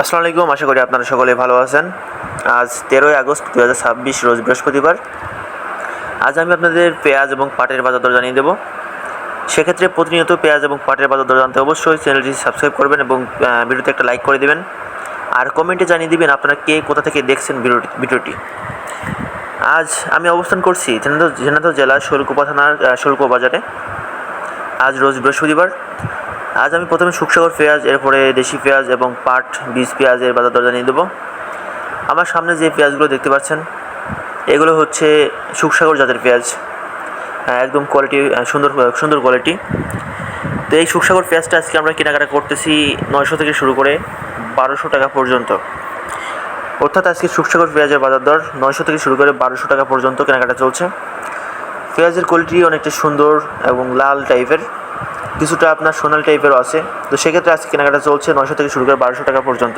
আসসালামু আলাইকুম, আশা করি আপনারা সকলে ভালো আছেন। আজ 13ই আগস্ট 2026 রোজ বৃহস্পতিবার। আজ আমি আপনাদের পেঁয়াজ এবং পাটের বাজার দর জানিয়ে দেবো। সেক্ষেত্রে প্রতিনিয়ত পেঁয়াজ এবং পাটের বাজার দর জানতে অবশ্যই চ্যানেলটি সাবস্ক্রাইব করবেন এবং ভিডিওতে একটা লাইক করে দেবেন। আর কমেন্টে জানিয়ে দিবেন আপনারা কে কোথা থেকে দেখছেন ভিডিওটি। আজ আমি অবস্থান করছি ঝিনাইদহ জেলার শৈলকুপা থানার শৈলকুপা বাজারে। আজ রোজ বৃহস্পতিবার। আজ আমি প্রথমে সুখসাগর পেঁয়াজ, এরপরে দেশি পেঁয়াজ এবং পাট বীজ পেঁয়াজের বাজার দর জানিয়ে দেবো। আমার সামনে যে পেঁয়াজগুলো দেখতে পাচ্ছেন এগুলো হচ্ছে সুখসাগর জাতের পেঁয়াজ, একদম কোয়ালিটি সুন্দর কোয়ালিটি। তো এই সুখসাগর পেঁয়াজটা আজকে আমরা কেনাকাটা করতেছি 900 থেকে শুরু করে 1200 টাকা পর্যন্ত। অর্থাৎ আজকে সুখসাগর পেঁয়াজের বাজার দর 900 থেকে শুরু করে 1200 টাকা পর্যন্ত কেনাকাটা চলছে। পেঁয়াজের কোয়ালিটি অনেকটা সুন্দর এবং লাল টাইপের, কিছুটা আপনার সোনালি টাইপেরও আছে। তো সেক্ষেত্রে আজকে কেনাকাটা চলছে 900 থেকে শুরু করে 1200 টাকা পর্যন্ত।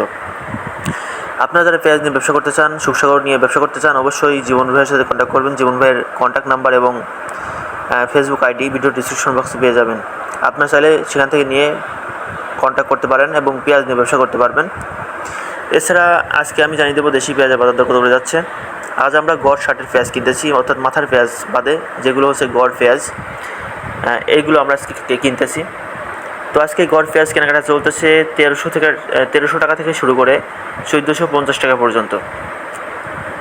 আপনারা যারা পেঁয়াজ নিয়ে ব্যবসা করতে চান, সুখসাগর নিয়ে ব্যবসা করতে চান, অবশ্যই জীবন ভাইয়ের সাথে কন্ট্যাক্ট করবেন। জীবন ভাইয়ের কন্ট্যাক্ট নাম্বার এবং ফেসবুক আইডি ভিডিও ডিসক্রিপশন বক্সে পেয়ে যাবেন। আপনারা চাইলে সেখান থেকে নিয়ে কন্ট্যাক্ট করতে পারেন এবং পেঁয়াজ নিয়ে ব্যবসা করতে পারবেন। এছাড়া আজকে আমি জানিয়ে দেবো দেশি পেঁয়াজের বাজার দর কত করে যাচ্ছে। আজ আমরা গড় 60-এর পেঁয়াজ কিনতেছি, অর্থাৎ মাথার পেঁয়াজ বাদে যেগুলো হচ্ছে গড় পেঁয়াজ, এইগুলো আমরা আজকে কিনতেছি। তো আজকে গড় পেঁয়াজ কেনাকাটা চলতেছে 1300 টাকা থেকে শুরু করে 1450 টাকা পর্যন্ত।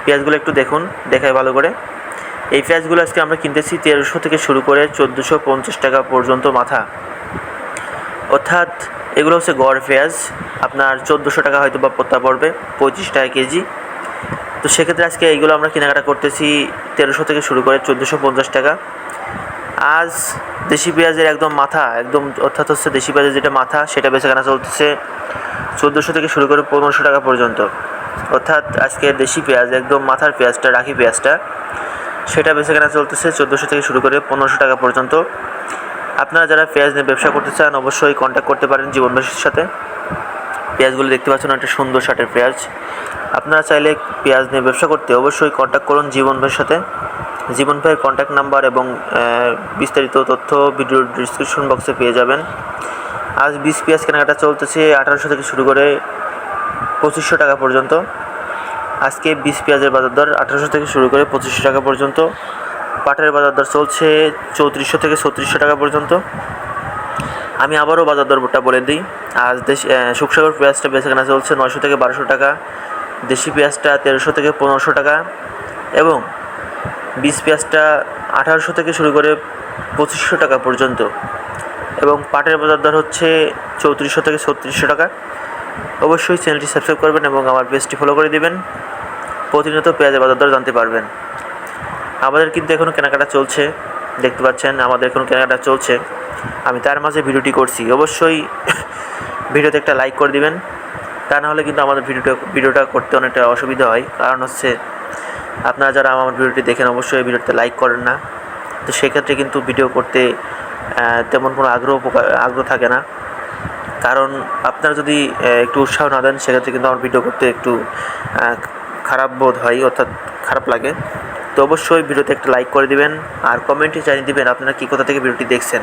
পেঁয়াজগুলো একটু দেখুন, দেখায় ভালো করে। এই পেঁয়াজগুলো আজকে আমরা কিনতেছি 1300 থেকে শুরু করে 1450 টাকা পর্যন্ত মাথা, অর্থাৎ এগুলো হচ্ছে গড় পেঁয়াজ। আপনার 1400 টাকা হয়তো বা পড়তে পড়বে, 25 টাকা কেজি। তো সেক্ষেত্রে আজকে এইগুলো আমরা কেনাকাটা করতেছি 1300 থেকে শুরু করে 1450 টাকা। আজ দেশি পেঁয়াজের একদম মাথা, অর্থাৎ হচ্ছে দেশি পেঁয়াজের যেটা মাথা, সেটা বেচাকেনা চলতেছে 1400 থেকে শুরু করে 1500 টাকা পর্যন্ত। অর্থাৎ আজকে দেশি পেঁয়াজ একদম মাথার পেঁয়াজটা, রাখি পেঁয়াজটা, সেটা বেচাকেনা চলতেছে 1400 থেকে শুরু করে 1500 টাকা পর্যন্ত। আপনারা যারা পেঁয়াজ নিয়ে ব্যবসা করতে চান অবশ্যই কন্ট্যাক্ট করতে পারেন জীবন ভাইয়ের সাথে। পেঁয়াজগুলো দেখতে পাচ্ছেন একটা সুন্দর শার্টের পেঁয়াজ। আপনারা চাইলে পেঁয়াজ নিয়ে ব্যবসা করতে অবশ্যই কন্ট্যাক্ট করুন জীবন ভাইয়ের সাথে। জীবন ভাইয়ের কন্ট্যাক্ট নাম্বার এবং বিস্তারিত তথ্য ভিডিওর ডিসক্রিপশন বক্সে পেয়ে যাবেন। আজ বীজ পেঁয়াজ কেনাকাটা চলতেছে 1800 থেকে শুরু করে 2500 টাকা পর্যন্ত। আজকে বীজ পেঁয়াজের বাজার দর 1800 থেকে শুরু করে 2500 টাকা পর্যন্ত। পাটের বাজার দর চলছে 3400 থেকে 3600 টাকা পর্যন্ত। আমি আবারও বাজার দরটা বলে দিই। আজ সুখসাগর পেঁয়াজটা বেচাকেনা চলছে 900 থেকে 1200 টাকা, দেশি পেঁয়াজটা 1300 থেকে 1500 টাকা এবং বীজ পেঁয়াজটা 1800 থেকে শুরু করে 2500 টাকা পর্যন্ত। এবং পাটের বাজার দর হচ্ছে 3400 থেকে 3600 টাকা। অবশ্যই চ্যানেলটি সাবস্ক্রাইব করবেন এবং আমার পেজটি ফলো করে দেবেন। প্রতিনিয়ত পেঁয়াজের বাজার দর জানতে পারবেন। আমাদের কিন্তু এখনও কেনাকাটা চলছে, দেখতে পাচ্ছেন আমাদের এখনও কেনাকাটা চলছে। আমি তার মাঝে ভিডিওটি করছি, অবশ্যই ভিডিওতে একটা লাইক করে দিবেন। তা নাহলে কিন্তু আমাদের ভিডিওটা করতে অনেকটা অসুবিধা হয়। কারণ হচ্ছে আপনারা যারা আমার ভিডিওটি দেখেন অবশ্যই ভিডিওতে লাইক করেন না। তো সেক্ষেত্রে কিন্তু ভিডিও করতে তেমন কোনো আগ্রহ থাকে না। কারণ আপনারা যদি একটু উৎসাহ না দেন সেক্ষেত্রে কিন্তু আমার ভিডিও করতে একটু খারাপ বোধ হয়, অর্থাৎ খারাপ লাগে। তো অবশ্যই ভিডিওতে একটা লাইক করে দিবেন আর কমেন্টে জানিয়ে দিবেন আপনারা কোথা থেকে ভিডিওটি দেখছেন।